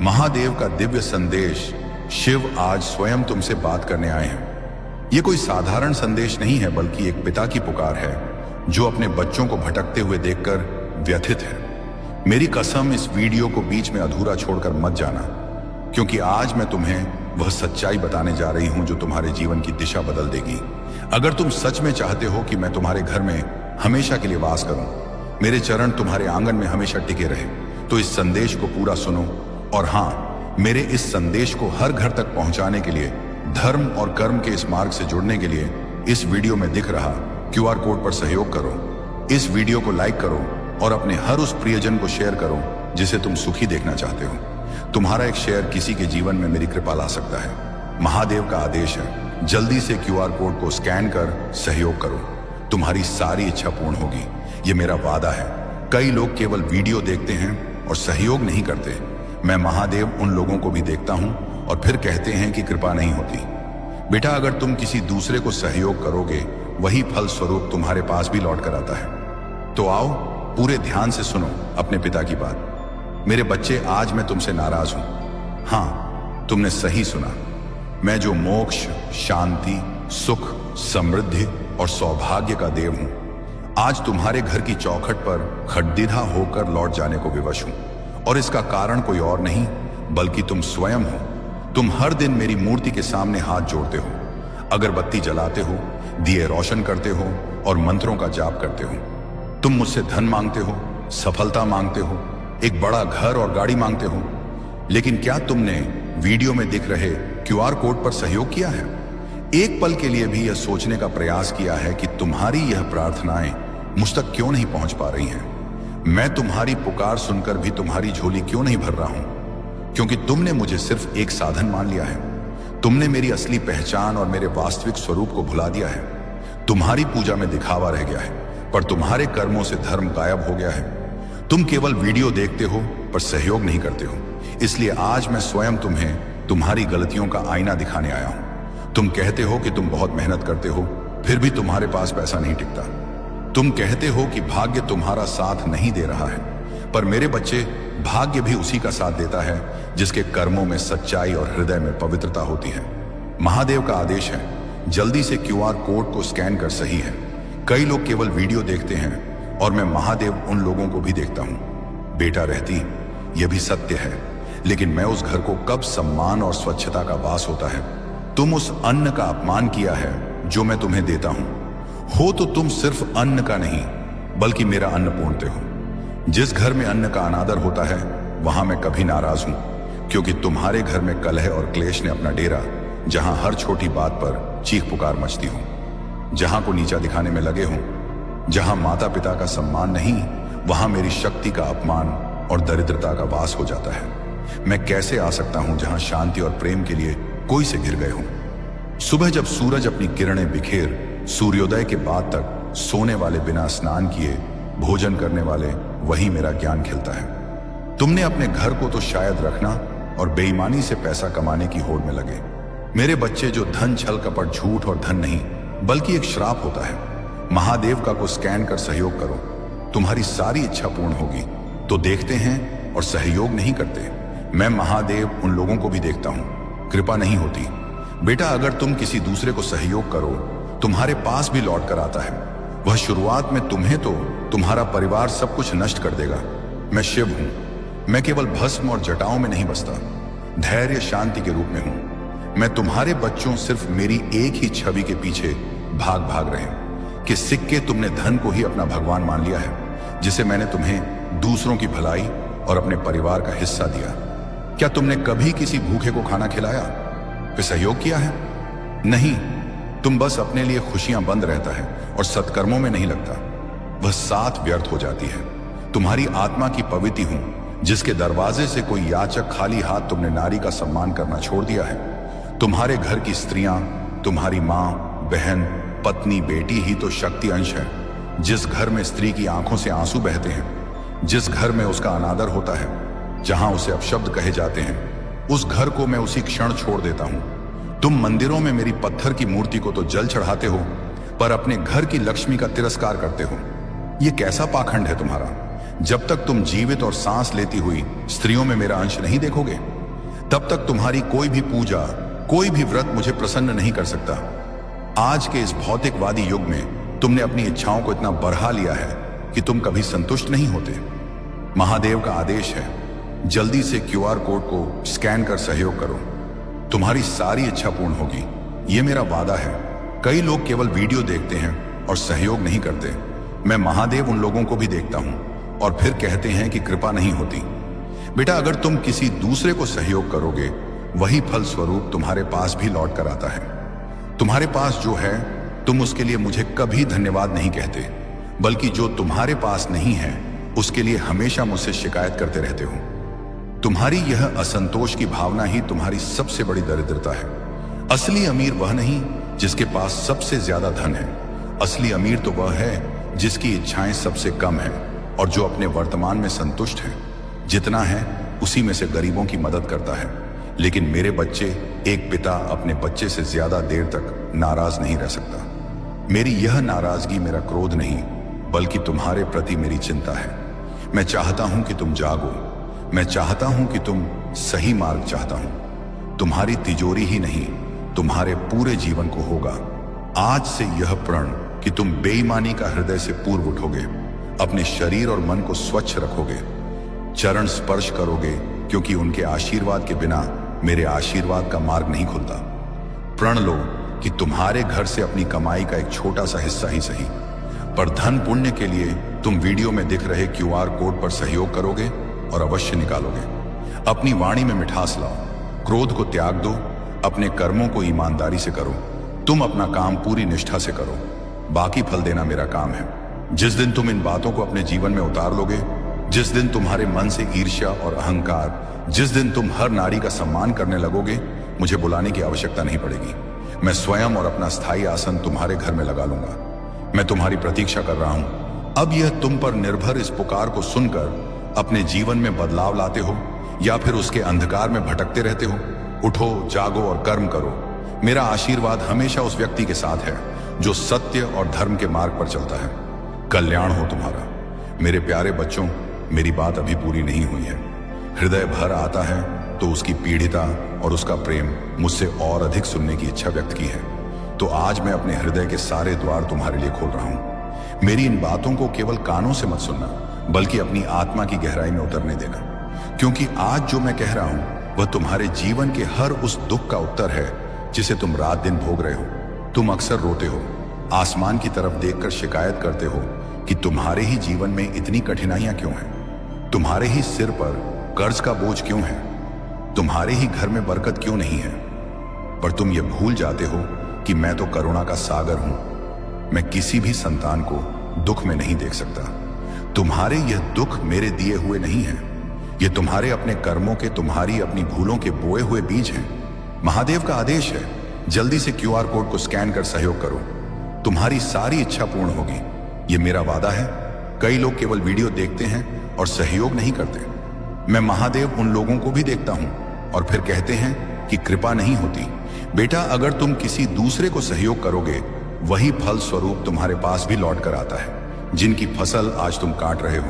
महादेव का दिव्य संदेश। शिव आज स्वयं तुमसे बात करने आए हैं। ये कोई साधारण संदेश नहीं है, बल्कि एक पिता की पुकार है जो अपने बच्चों को भटकते हुए देखकर व्यथित है। मेरी कसम, इस वीडियो को बीच में अधूरा छोड़कर मत जाना, क्योंकि आज मैं तुम्हें वह सच्चाई बताने जा रही हूं जो तुम्हारे जीवन की दिशा बदल देगी। अगर तुम सच में चाहते हो कि मैं तुम्हारे घर में हमेशा के लिए वास करूं, मेरे चरण तुम्हारे आंगन में हमेशा टिके रहे, तो इस संदेश को पूरा सुनो। और हाँ, मेरे इस संदेश को हर घर तक पहुंचाने के लिए, धर्म और कर्म के इस मार्ग से जुड़ने के लिए इस वीडियो में दिख रहा QR कोड पर सहयोग करो। इस वीडियो को लाइक करो और अपने हर उस प्रियजन को शेयर करो जिसे तुम सुखी देखना चाहते हो। तुम्हारा एक शेयर किसी के जीवन में मेरी कृपा ला सकता है। महादेव का आदेश है, जल्दी से QR कोड को स्कैन कर सहयोग करो। तुम्हारी सारी इच्छा पूर्ण होगी, ये मेरा वादा है। कई लोग केवल वीडियो देखते हैं और सहयोग नहीं करते। मैं महादेव उन लोगों को भी देखता हूं और फिर कहते हैं कि कृपा नहीं होती। बेटा, अगर तुम किसी दूसरे को सहयोग करोगे, वही फल स्वरूप तुम्हारे पास भी लौट कर आता है। तो आओ, पूरे ध्यान से सुनो अपने पिता की बात। मेरे बच्चे, आज मैं तुमसे नाराज हूं। हां, तुमने सही सुना। मैं जो मोक्ष, शांति, सुख, समृद्धि और सौभाग्य का देव हूं, आज तुम्हारे घर की चौखट पर खड़दीधा होकर लौट जाने को विवश हूं। और इसका कारण कोई और नहीं बल्कि तुम स्वयं हो। तुम हर दिन मेरी मूर्ति के सामने हाथ जोड़ते हो, अगरबत्ती जलाते हो, दिए रोशन करते हो और मंत्रों का जाप करते हो। तुम मुझसे धन मांगते हो, सफलता मांगते हो, एक बड़ा घर और गाड़ी मांगते हो। लेकिन क्या तुमने वीडियो में दिख रहे QR कोड पर सहयोग किया है? एक पल के लिए भी यह सोचने का प्रयास किया है कि तुम्हारी यह प्रार्थनाएं मुझ तक क्यों नहीं पहुंच पा रही हैं? मैं तुम्हारी पुकार सुनकर भी तुम्हारी झोली क्यों नहीं भर रहा हूं? क्योंकि तुमने मुझे सिर्फ एक साधन मान लिया है। तुमने मेरी असली पहचान और मेरे वास्तविक स्वरूप को भुला दिया है। तुम्हारी पूजा में दिखावा रह गया है, पर तुम्हारे कर्मों से धर्म गायब हो गया है। तुम केवल वीडियो देखते हो पर सहयोग नहीं करते हो। इसलिए आज मैं स्वयं तुम्हें तुम्हारी गलतियों का आईना दिखाने आया हूं। तुम कहते हो कि तुम बहुत मेहनत करते हो, फिर भी तुम्हारे पास पैसा नहीं टिकता। तुम कहते हो कि भाग्य तुम्हारा साथ नहीं दे रहा है, पर मेरे बच्चे, भाग्य भी उसी का साथ देता है जिसके कर्मों में सच्चाई और हृदय में पवित्रता होती है। महादेव का आदेश है, जल्दी से QR कोड को स्कैन कर सही है। कई लोग केवल वीडियो देखते हैं और मैं महादेव उन लोगों को भी देखता हूं। बेटा रहती, यह भी सत्य है, लेकिन मैं उस घर को कब सम्मान और स्वच्छता का वास होता है। तुम उस अन्न का अपमान किया है जो मैं तुम्हें देता हूं। हो तो तुम सिर्फ अन्न का नहीं, बल्कि मेरा अन्न पूर्णते हो। जिस घर में अन्न का अनादर होता है, वहां मैं कभी नाराज हूं, क्योंकि तुम्हारे घर में कलह और क्लेश ने अपना डेरा, जहां हर छोटी बात पर चीख पुकार मचती हो, जहां को नीचा दिखाने में लगे हो, जहां माता पिता का सम्मान नहीं, वहां मेरी शक्ति का अपमान और दरिद्रता का वास हो जाता है। मैं कैसे आ सकता हूं जहां शांति और प्रेम के लिए कोई से घिर गए हो? सुबह जब सूरज अपनी किरणें बिखेर सूर्योदय के बाद तक सोने वाले बिना स्नान किए भोजन करने वाले, वही मेरा ज्ञान खिलता है। तुमने अपने घर को तो शायद रखना और बेईमानी से पैसा कमाने की होड़ में लगे। मेरे बच्चे, जो धन, छल, कपट, झूठ और धन नहीं बल्कि एक श्राप होता है, महादेव का को स्कैन कर सहयोग करो। तुम्हारी सारी इच्छा पूर्ण होगी। तो देखते हैं और सहयोग नहीं करते। मैं महादेव उन लोगों को भी देखता हूं, कृपा नहीं होती। बेटा, अगर तुम किसी दूसरे को सहयोग करो, तुम्हारे पास भी लौट कर आता है। वह शुरुआत में तुम्हें तो तुम्हारा परिवार सब कुछ नष्ट कर देगा। मैं शिव हूं। मैं केवल भस्म और जटाओं में नहीं बसता, धैर्य, शांति के रूप में हूं। मैं तुम्हारे बच्चों सिर्फ मेरी एक ही छवि के पीछे भाग भाग रहे कि सिक्के तुमने धन को ही अपना भगवान मान लिया है, जिसे मैंने तुम्हें दूसरों की भलाई और अपने परिवार का हिस्सा दिया। क्या तुमने कभी किसी भूखे को खाना खिलाया, फिर सहयोग किया है? नहीं, तुम बस अपने लिए खुशियां बंद रहता है और सत्कर्मों में नहीं लगता। वह साथ व्यर्थ हो जाती है। तुम्हारी आत्मा की पवित्र हूं, जिसके दरवाजे से कोई याचक खाली हाथ तुमने नारी का सम्मान करना छोड़ दिया है। तुम्हारे घर की स्त्रियां, तुम्हारी मां, बहन, पत्नी, बेटी ही तो शक्ति अंश है। जिस घर में स्त्री की आंखों से आंसू बहते हैं, जिस घर में उसका अनादर होता है, जहां उसे अपशब्द कहे जाते हैं, उस घर को मैं उसी क्षण छोड़ देता हूं। तुम मंदिरों में मेरी पत्थर की मूर्ति को तो जल चढ़ाते हो, पर अपने घर की लक्ष्मी का तिरस्कार करते हो। यह कैसा पाखंड है तुम्हारा? जब तक तुम जीवित और सांस लेती हुई स्त्रियों में मेरा अंश नहीं देखोगे, तब तक तुम्हारी कोई भी पूजा, कोई भी व्रत मुझे प्रसन्न नहीं कर सकता। आज के इस भौतिकवादी युग में तुमने अपनी इच्छाओं को इतना बढ़ा लिया है कि तुम कभी संतुष्ट नहीं होते। महादेव का आदेश है, जल्दी से QR कोड को स्कैन कर सहयोग करो। तुम्हारी सारी इच्छा पूर्ण होगी, ये मेरा वादा है। कई लोग केवल वीडियो देखते हैं और सहयोग नहीं करते। मैं महादेव उन लोगों को भी देखता हूं और फिर कहते हैं कि कृपा नहीं होती। बेटा, अगर तुम किसी दूसरे को सहयोग करोगे, वही फल स्वरूप तुम्हारे पास भी लौट कर आता है। तुम्हारे पास जो है, तुम उसके लिए मुझे कभी धन्यवाद नहीं कहते, बल्कि जो तुम्हारे पास नहीं है उसके लिए हमेशा मुझसे शिकायत करते रहते हो। तुम्हारी यह असंतोष की भावना ही तुम्हारी सबसे बड़ी दरिद्रता है। असली अमीर वह नहीं जिसके पास सबसे ज्यादा धन है। असली अमीर तो वह है जिसकी इच्छाएं सबसे कम है और जो अपने वर्तमान में संतुष्ट है। जितना है उसी में से गरीबों की मदद करता है। लेकिन मेरे बच्चे, एक पिता अपने बच्चे से ज्यादा देर तक नाराज नहीं रह सकता। मेरी यह नाराजगी मेरा क्रोध नहीं, बल्कि तुम्हारे प्रति मेरी चिंता है। मैं चाहता हूं कि तुम जागो। मैं चाहता हूं कि तुम सही मार्ग चाहता हूं। तुम्हारी तिजोरी ही नहीं, तुम्हारे पूरे जीवन को होगा आज से यह प्रण कि तुम बेईमानी का हृदय से पूर्व उठोगे, अपने शरीर और मन को स्वच्छ रखोगे, चरण स्पर्श करोगे, क्योंकि उनके आशीर्वाद के बिना मेरे आशीर्वाद का मार्ग नहीं खुलता। प्रण लो कि तुम्हारे घर से अपनी कमाई का एक छोटा सा हिस्सा ही सही, पर धन पुण्य के लिए तुम वीडियो में दिख रहे QR कोड पर सहयोग करोगे और अवश्य निकालोगे। अपनी वाणी में मिठास लाओ, क्रोध को त्याग दो, अपने कर्मों को ईमानदारी से करो। तुम अपना काम पूरी निष्ठा से करो, बाकी फल देना मेरा काम है। जिस दिन तुम इन बातों को अपने जीवन में उतार लोगे, जिस दिन तुम्हारे मन से ईर्ष्या और अहंकार, जिस दिन तुम हर नारी का सम्मान करने लगोगे, मुझे बुलाने की आवश्यकता नहीं पड़ेगी। मैं स्वयं और अपना स्थायी आसन तुम्हारे घर में लगा लूंगा। मैं तुम्हारी प्रतीक्षा कर रहा हूं। अब यह तुम पर निर्भर इस पुकार को सुनकर अपने जीवन में बदलाव लाते हो या फिर उसके अंधकार में भटकते रहते हो। उठो, जागो और कर्म करो। मेरा आशीर्वाद हमेशा उस व्यक्ति के साथ है जो सत्य और धर्म के मार्ग पर चलता है। कल्याण हो तुम्हारा। मेरे प्यारे बच्चों, मेरी बात अभी पूरी नहीं हुई है। हृदय भर आता है तो उसकी पीड़िता और उसका प्रेम मुझसे और अधिक सुनने की इच्छा व्यक्त की है। तो आज मैं अपने हृदय के सारे द्वार तुम्हारे लिए खोल रहा हूं। मेरी इन बातों को केवल कानों से मत सुनना, बल्कि अपनी आत्मा की गहराई में उतरने देना, क्योंकि आज जो मैं कह रहा हूं वह तुम्हारे जीवन के हर उस दुख का उत्तर है जिसे तुम रात दिन भोग रहे हो। तुम अक्सर रोते हो, आसमान की तरफ देखकर शिकायत करते हो कि तुम्हारे ही जीवन में इतनी कठिनाइयां क्यों हैं, तुम्हारे ही सिर पर कर्ज का बोझ क्यों है, तुम्हारे ही घर में बरकत क्यों नहीं है। पर तुम ये भूल जाते हो कि मैं तो करुणा का सागर हूं। मैं किसी भी संतान को दुख में नहीं देख सकता। तुम्हारे यह दुख मेरे दिए हुए नहीं है, ये तुम्हारे अपने कर्मों के, तुम्हारी अपनी भूलों के बोए हुए बीज हैं। महादेव का आदेश है, जल्दी से QR कोड को स्कैन कर सहयोग करो। तुम्हारी सारी इच्छा पूर्ण होगी, ये मेरा वादा है। कई लोग केवल वीडियो देखते हैं और सहयोग नहीं करते। मैं महादेव उन लोगों को भी देखता हूं और फिर कहते हैं कि कृपा नहीं होती। बेटा, अगर तुम किसी दूसरे को सहयोग करोगे, वही फल स्वरूप तुम्हारे पास भी लौट कर आता है, जिनकी फसल आज तुम काट रहे हो।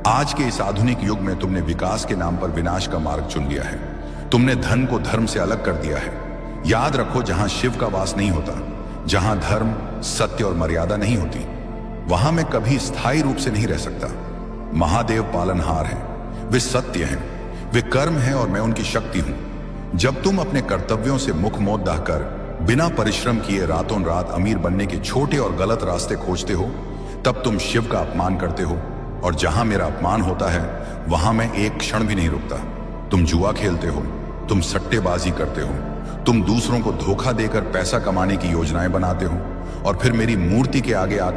आज के इस आधुनिक युग में तुमने विकास के नाम पर विनाश का मार्ग चुन लिया है। तुमने धन को धर्म से अलग कर दिया है। याद रखो, जहां शिव का वास नहीं होता, जहां धर्म, सत्य और मर्यादा नहीं होती, वहां मैं कभी स्थायी रूप से नहीं रह सकता। महादेव पालनहार हैं, वे सत्य हैं, वे कर्म हैं और मैं उनकी शक्ति हूं। जब तुम अपने कर्तव्यों से मुख मोड़ कर बिना परिश्रम किए रातों रात अमीर बनने के छोटे और गलत रास्ते खोजते हो, तब तुम शिव का अपमान करते हो। और जहां मेरा अपमान होता है, वहां मैं एक क्षण भी नहीं रुकता। तुम जुआ खेलते हो, तुम सट्टेबाजी करते हो, तुम दूसरों को धोखा देकर पैसा कमाने की योजनाएं बनाते हो और फिर मेरी मूर्ति के आगे आकर